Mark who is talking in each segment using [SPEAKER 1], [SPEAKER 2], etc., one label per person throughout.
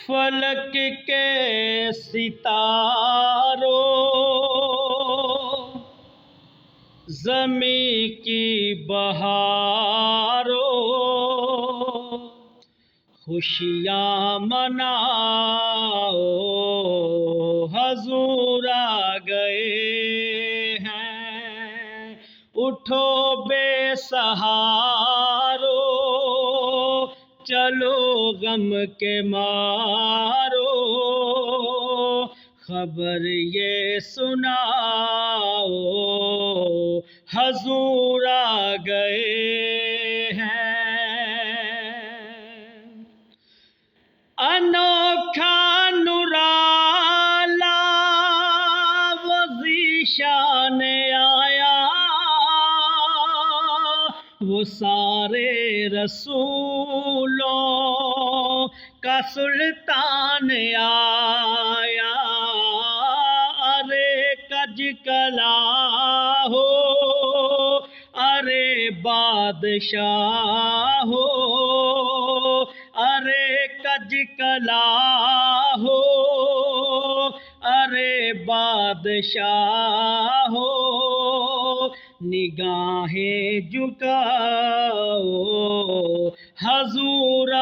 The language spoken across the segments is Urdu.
[SPEAKER 1] فلک کے ستاروں، زمیں کی بہاروں، خوشیاں مناؤ، حضور آ گئے ہیں۔ اٹھو بے سہارو، چلو غم کے مارو، خبر یہ سناؤ، حضور آ گئے ہیں۔ انوکھا نرالا وذیشان آیا، وہ سارے رسولوں کا سلطان آیا۔ ارے کج کلا ہو، ارے بادشاہ ہو، ارے کج کلا ہو، ارے بادشاہ ہو، نگاہیں جھکاؤ، حضور آ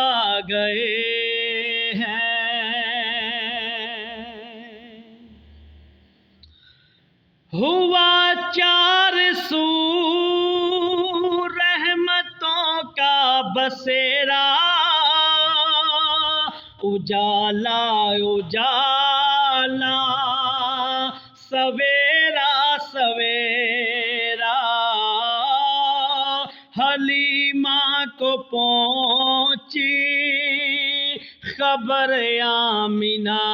[SPEAKER 1] گئے ہیں۔ ہوا چار سو رحمتوں کا بسیرا، اجالا اجالا، سویرا سویرا، حلیمہ کو پہنچی خبر آمنہ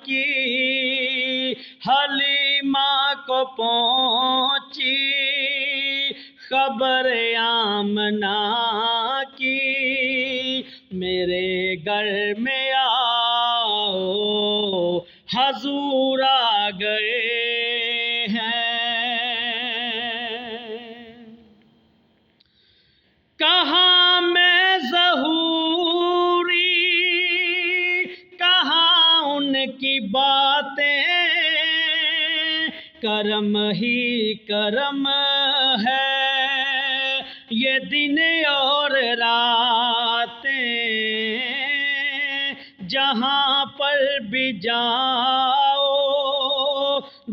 [SPEAKER 1] کی، حلیمہ کو پہنچی خبر آمنہ کی، میرے گھر میں آؤ، حضور آ گئے ہیں۔ کہاں میں ظہوری، کہاں ان کی باتیں، کرم ہی کرم ہے یہ دن اور راتیں، جہاں پر بھی جاؤ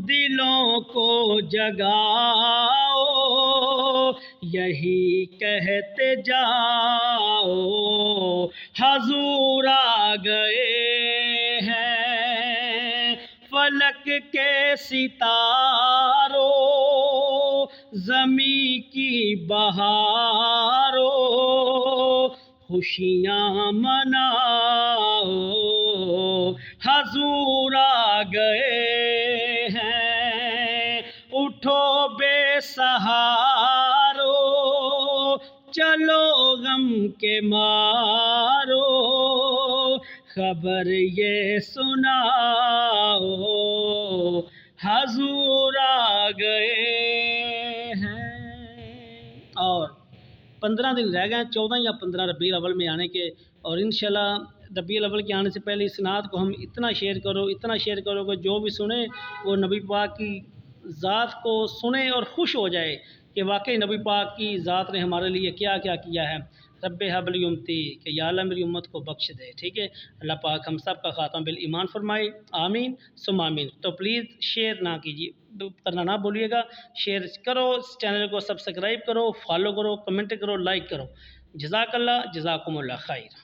[SPEAKER 1] دلوں کو جگاؤ، یہی کہتے جاؤ، حضور آ گئے ہیں۔ فلک کے ستاروں، زمیں کی بہاروں، خوشیاں مناؤ، حضور آ گئے ہیں۔ اٹھو بے سہارو، چلو غم کے مارو، خبر یہ سناؤ، حضور آ گئے ہیں۔ اور 15 دن رہ گئے ہیں، 14 یا 15 ربیع الاول میں آنے کے، اور انشاءاللہ ربیع الاول کے آنے سے پہلے اس نعت کو ہم اتنا شیئر کرو کہ جو بھی سنے وہ نبی پاک کی ذات کو سنے اور خوش ہو جائے کہ واقعی نبی پاک کی ذات نے ہمارے لیے کیا کیا کیا ہے۔ رب ہب لی امتی، کہ یا اللہ میری امت کو بخش دے، ٹھیک ہے۔ اللہ پاک ہم سب کا خاتمہ بالایمان فرمائے، آمین ثم آمین۔ تو پلیز شیئر کرنا نہ بھولیے گا، شیئر کرو، اس چینل کو سبسکرائب کرو، فالو کرو، کمنٹ کرو، لائک کرو۔ جزاک اللہ، جزاکم اللہ خیر۔